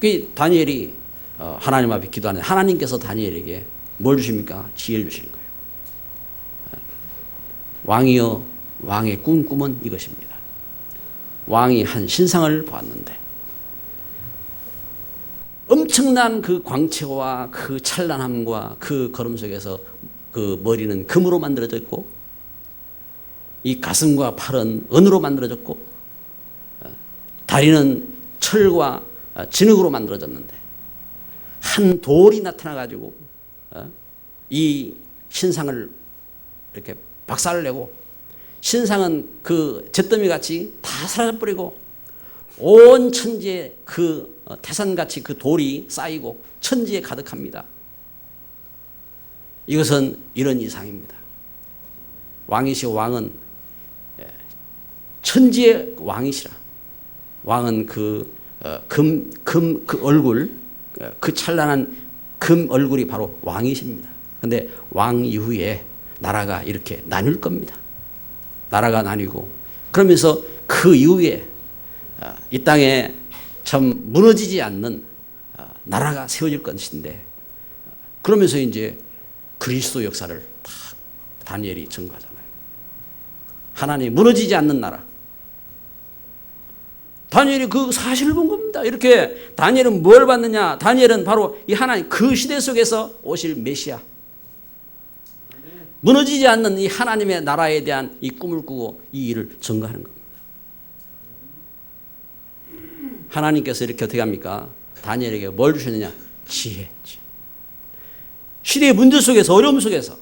그 다니엘이 하나님 앞에 기도하는데 하나님께서 다니엘에게 뭘 주십니까? 지혜를 주시는 거예요. 왕이여, 왕의 꿈은 이것입니다. 왕이 한 신상을 보았는데 엄청난 그 광채와 그 찬란함과 그 걸음 속에서 그 머리는 금으로 만들어져 있고 이 가슴과 팔은 은으로 만들어졌고 다리는 철과 진흙으로 만들어졌는데 한 돌이 나타나 가지고 이 신상을 이렇게 박살을 내고 신상은 그 잿더미 같이 다 사라져버리고 온 천지에 그 태산같이 그 돌이 쌓이고 천지에 가득합니다. 이것은 이런 이상입니다. 왕이시오. 왕은 천지의 왕이시라. 왕은 그 얼굴, 그 찬란한 금 얼굴이 바로 왕이십니다. 근데 왕 이후에 나라가 이렇게 나뉠 겁니다. 나라가 나뉘고 그러면서 그 이후에 이 땅에 참 무너지지 않는 나라가 세워질 것인데 그러면서 이제 그리스도 역사를 다 다니엘이 증거하잖아요. 하나님 무너지지 않는 나라. 다니엘이 그 사실을 본 겁니다. 이렇게 다니엘은 뭘 봤느냐? 다니엘은 바로 이 하나님 그 시대 속에서 오실 메시아. 무너지지 않는 이 하나님의 나라에 대한 이 꿈을 꾸고 이 일을 증거하는 겁니다. 하나님께서 이렇게 어떻게 합니까? 다니엘에게 뭘 주셨느냐? 지혜. 시대의 문제 속에서 어려움 속에서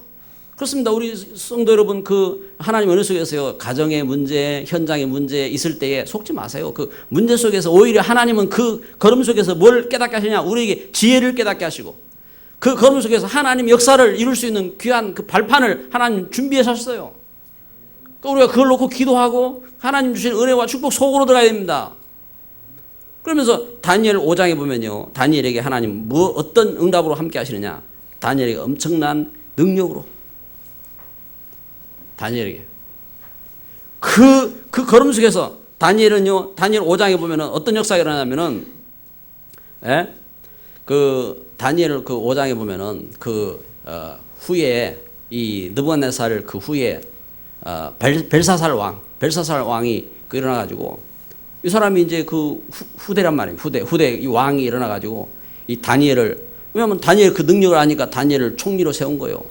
그렇습니다. 우리 성도 여러분 그 하나님 은혜 속에서요 가정의 문제, 현장의 문제 있을 때에 속지 마세요. 그 문제 속에서 오히려 하나님은 그 걸음 속에서 뭘 깨닫게 하시냐? 우리에게 지혜를 깨닫게 하시고 그 걸음 속에서 하나님 역사를 이룰 수 있는 귀한 그 발판을 하나님 준비해 셨어요. 그러니까 우리가 그걸 놓고 기도하고 하나님 주신 은혜와 축복 속으로 들어가야 됩니다. 그러면서 다니엘 5장에 보면요. 다니엘에게 하나님 어떤 응답으로 함께 하시느냐. 다니엘에게 엄청난 능력으로 다니엘에게 그 걸음 속에서 다니엘은요. 다니엘 5장에 보면은 어떤 역사가 일어나냐면은 그 다니엘 그 5장에 보면은 후에 이 느부갓네살 그 후에 벨사살 왕이 일어나 가지고 이 사람이 이제 그 후대란 말이에요. 후대 이 왕이 일어나 가지고 이 다니엘을 왜냐하면 다니엘 그 능력을 아니까 다니엘을 총리로 세운 거예요.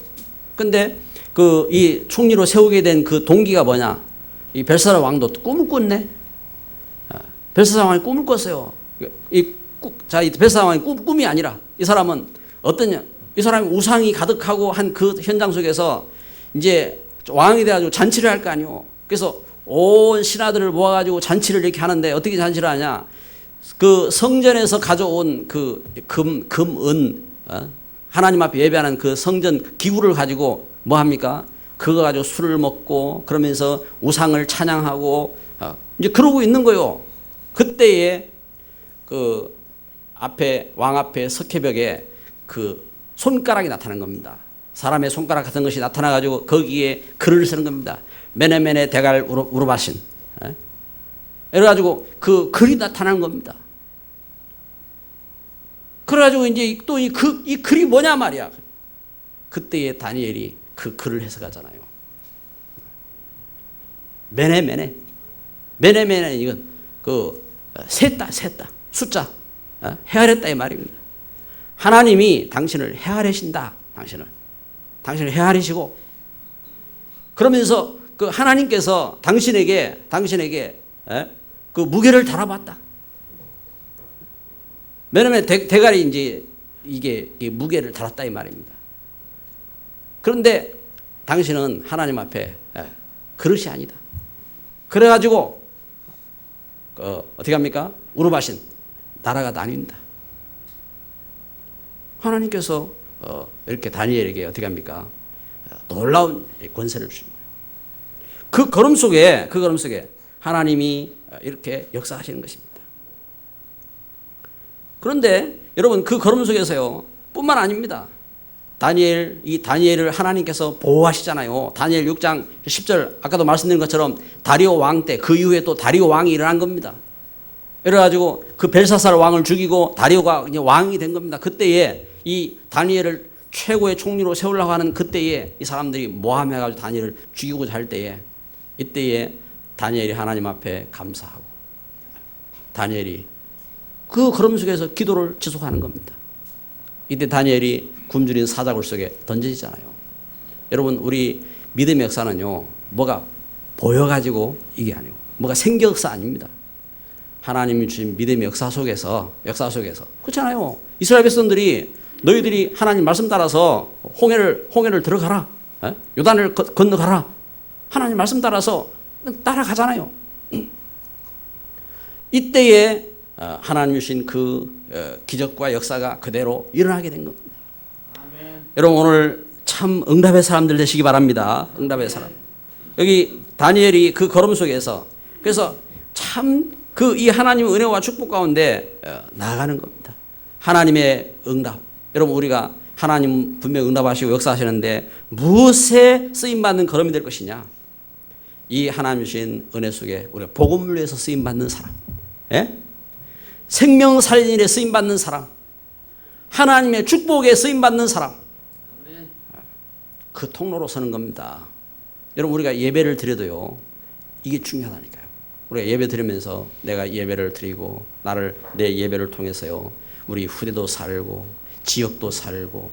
근데 이 총리로 세우게 된 그 동기가 뭐냐? 이 벨사살 왕도 꿈을 꿨네. 벨사살 왕이 꿈을 꿨어요. 이 벨사살 왕이 꿈이 아니라 이 사람은 어떠냐? 이 사람이 우상이 가득하고 한 그 현장 속에서 이제 왕이 돼가지고 잔치를 할 거 아니요. 그래서 온 신하들을 모아가지고 잔치를 이렇게 하는데 어떻게 잔치를 하냐? 그 성전에서 가져온 그 은 하나님 앞에 예배하는 그 성전 기구를 가지고 뭐 합니까? 그거 가지고 술을 먹고 그러면서 우상을 찬양하고 이제 그러고 있는 거요. 그때에 그 앞에 왕 앞에 석회벽에 그 손가락이 나타난 겁니다. 사람의 손가락 같은 것이 나타나 가지고 거기에 글을 쓰는 겁니다. 메네메네 데갈 우르바신. 이래 가지고 그 글이 나타난 겁니다. 그래 가지고 이제 또 이 글이 뭐냐 말이야. 그때에 다니엘이 그 글을 해석하잖아요. 메네메네 이건 셌다 숫자 헤아렸다 이 말입니다. 하나님이 당신을 헤아리신다. 당신을 헤아리시고 그러면서 그 하나님께서 당신에게 그 무게를 달아봤다. 왜냐면 대가리 이제 이게 무게를 달았다 이 말입니다. 그런데 당신은 하나님 앞에 그릇이 아니다. 그래가지고 어떻게 합니까? 우르바신 나라가 나뉜다. 하나님께서 이렇게 다니엘에게 어떻게 합니까? 놀라운 권세를 주신 거예요. 그 걸음 속에 하나님이 이렇게 역사하시는 것입니다. 그런데 여러분 그 걸음 속에서요 뿐만 아닙니다. 이 다니엘을 하나님께서 보호하시잖아요. 다니엘 6장 10절 아까도 말씀드린 것처럼 다리오 왕 때 그 이후에 또 다리오 왕이 일어난 겁니다. 그래가지고 그 벨사살 왕을 죽이고 다리오가 이제 왕이 된 겁니다. 그때에 이 다니엘을 최고의 총리로 세우려고 하는 그때에 이 사람들이 모함해가지고 다니엘을 죽이고자 할 때에 이때에 다니엘이 하나님 앞에 감사하고 다니엘이 그 걸음 속에서 기도를 지속하는 겁니다. 이때 다니엘이 굶주린 사자굴 속에 던져지잖아요. 여러분 우리 믿음의 역사는요 뭐가 보여가지고 이게 아니고 뭐가 생겨 역사 아닙니다. 하나님이 주신 믿음의 역사 속에서 그렇잖아요. 이스라엘 백성들이 너희들이 하나님 말씀 따라서 홍해를 들어가라, 요단을 건너가라. 하나님 말씀 따라서 따라가잖아요. 이때에 하나님 주신 그 기적과 역사가 그대로 일어나게 된 겁니다. 아멘. 여러분 오늘 참 응답의 사람들 되시기 바랍니다. 응답의 사람. 여기 다니엘이 그 걸음 속에서 그래서 참 그 이 하나님의 은혜와 축복 가운데 나아가는 겁니다. 하나님의 응답. 여러분 우리가 하나님 분명 응답하시고 역사하시는데 무엇에 쓰임받는 걸음이 될 것이냐. 이 하나님 주신 은혜 속에 우리가 복음을 위해서 쓰임받는 사람, 생명 살리는 일에 쓰임받는 사람, 하나님의 축복에 쓰임받는 사람, 그 통로로 서는 겁니다. 여러분 우리가 예배를 드려도요 이게 중요하다니까요. 우리가 예배 드리면서 내가 예배를 드리고 내 예배를 통해서요 우리 후대도 살고 지역도 살고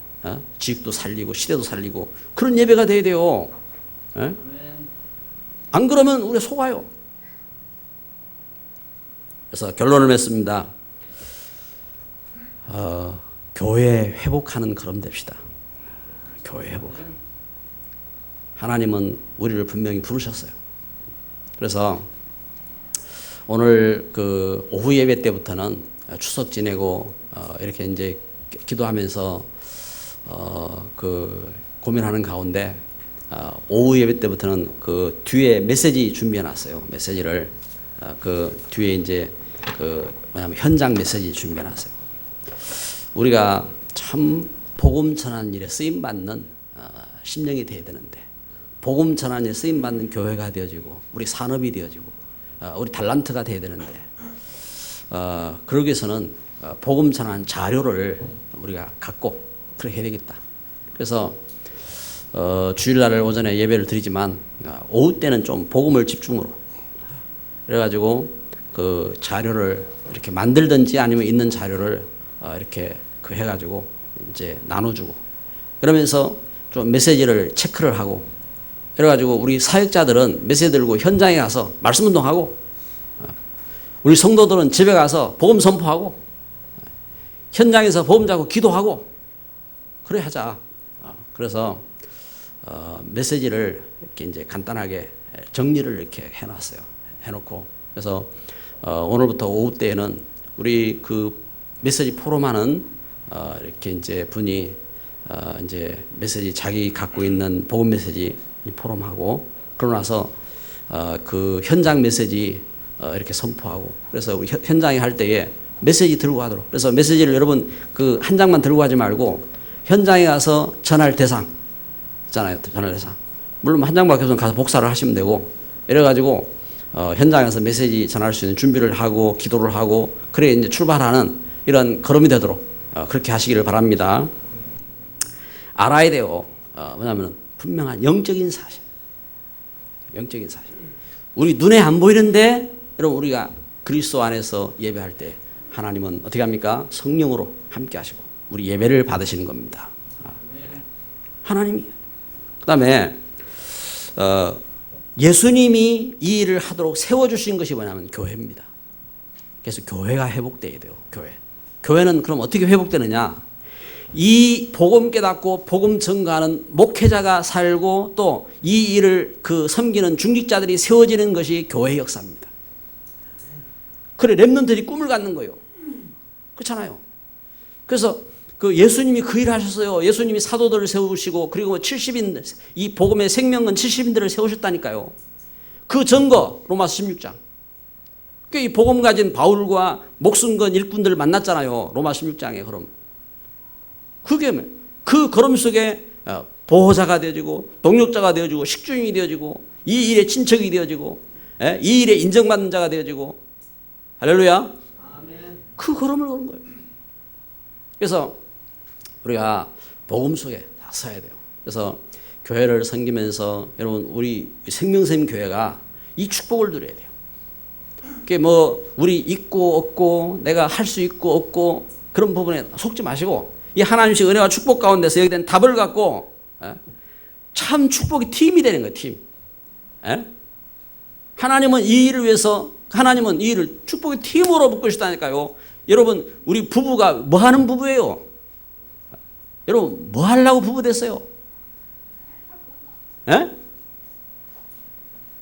지역도 살리고 시대도 살리고 그런 예배가 돼야 돼요. 안 그러면 우리 속아요. 그래서 결론을 맺습니다. 교회 회복하는 걸음 됩시다. 교회 회복. 하나님은 우리를 분명히 부르셨어요. 그래서 오늘 그 오후 예배 때부터는 추석 지내고 이렇게 이제 기도하면서 그 고민하는 가운데 오후 예배 때부터는 그 뒤에 메시지 준비해 놨어요. 메시지를 그 뒤에 이제 그 뭐냐면 현장 메시지 준비해 놨어요. 우리가 참 복음 전하는 일에 쓰임 받는 심령이 되어야 되는데 복음 전하는 일에 쓰임 받는 교회가 되어지고 우리 산업이 되어지고 우리 달란트가 되어야 되는데 그러기 위해서는 복음 전하는 자료를 우리가 갖고 그렇게 해야 되겠다. 그래서 주일날을 오전에 예배를 드리지만 오후 때는 좀 복음을 집중으로 그래가지고 그 자료를 이렇게 만들든지 아니면 있는 자료를 이렇게 그 해가지고 이제 나눠주고 그러면서 좀 메시지를 체크를 하고 그래가지고 우리 사역자들은 메시지 들고 현장에 가서 말씀 운동하고 우리 성도들은 집에 가서 복음 선포하고 현장에서 복음 잡고 기도하고 그래 하자. 그래서 메시지를 이렇게 이제 간단하게 정리를 이렇게 해놨어요. 해놓고 그래서 오늘부터 오후 때에는 우리 그 메시지 포럼하는 이렇게 이제 분이 이제 메시지 자기 갖고 있는 복음 메시지 포럼하고 그러고 나서 그 현장 메시지 이렇게 선포하고 그래서 우리 현장에 할 때에 메시지 들고 가도록 그래서 메시지를 여러분 그 한 장만 들고 가지 말고 현장에 가서 전할 대상 있잖아요. 전할 대상 물론 한 장밖에 없으면 가서 복사를 하시면 되고 이래가지고 현장에서 메시지 전할 수 있는 준비를 하고 기도를 하고 그래 이제 출발하는 이런 걸음이 되도록 그렇게 하시기를 바랍니다. 알아야 돼요. 뭐냐면 분명한 영적인 사실. 우리 눈에 안 보이는데 여러분 우리가 그리스도 안에서 예배할 때 하나님은 어떻게 합니까? 성령으로 함께 하시고 우리 예배를 받으시는 겁니다. 하나님이. 그다음에 예수님이 이 일을 하도록 세워주신 것이 뭐냐면 교회입니다. 그래서 교회가 회복돼야 돼요. 교회는 그럼 어떻게 회복되느냐? 이 복음 깨닫고 복음 전가하는 목회자가 살고 또 이 일을 그 섬기는 중직자들이 세워지는 것이 교회의 역사입니다. 그래 렘넌트들이 꿈을 갖는 거예요. 그렇잖아요. 그래서 그 예수님이 그 일을 하셨어요. 예수님이 사도들을 세우시고 그리고 70인 이 복음의 생명은 70인들을 세우셨다니까요. 그 증거 로마서 16장. 이 복음 가진 바울과 목숨 건 일꾼들을 만났잖아요. 로마 16장에 그럼. 그게 그 걸음 속에 보호자가 되어지고 동력자가 되어지고 식주인이 되어지고 이 일의 친척이 되어지고 이 일에 인정받는 자가 되어지고 할렐루야. 그 걸음을 걸은 거예요. 그래서 우리가 복음 속에 다 서야 돼요. 그래서 교회를 섬기면서 여러분 우리 생명샘 교회가 이 축복을 누려야 돼요. 그게 뭐 우리 있고 없고 내가 할 수 있고 없고 그런 부분에 속지 마시고 이 하나님식 은혜와 축복 가운데서 여기 된 답을 갖고 참 축복이 팀이 되는 거예요. 팀. 하나님은 이 일을 위해서 하나님은 이 일을 축복의 팀으로 묶고 싶다니까요. 여러분 우리 부부가 뭐 하는 부부예요? 여러분 뭐 하려고 부부 됐어요?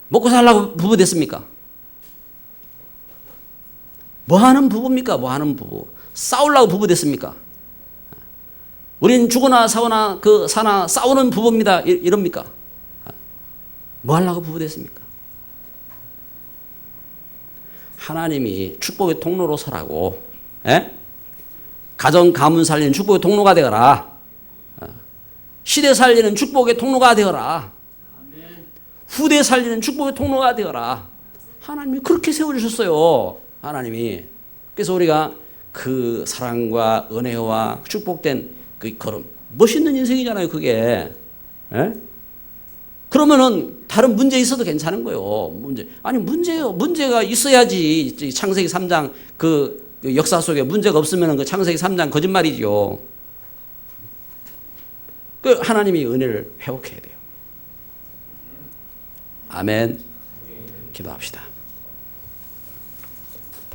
먹고 살려고 부부 됐습니까? 뭐 하는 부부입니까? 뭐 하는 부부? 싸우려고 부부 됐습니까? 우린 죽으나 사거나 사나 싸우는 부부입니다. 이럽니까? 뭐 하려고 부부 됐습니까? 하나님이 축복의 통로로 서라고. 가정 가문 살리는 축복의 통로가 되어라. 시대 살리는 축복의 통로가 되어라. 후대 살리는 축복의 통로가 되어라. 하나님이 그렇게 세워주셨어요. 하나님이. 그래서 우리가 그 사랑과 은혜와 축복된 그 걸음. 멋있는 인생이잖아요, 그게. 그러면은 다른 문제 있어도 괜찮은 거예요. 문제가 있어야지. 창세기 3장 그 역사 속에 문제가 없으면 그 창세기 3장 거짓말이죠. 그 하나님이 은혜를 회복해야 돼요. 아멘. 기도합시다.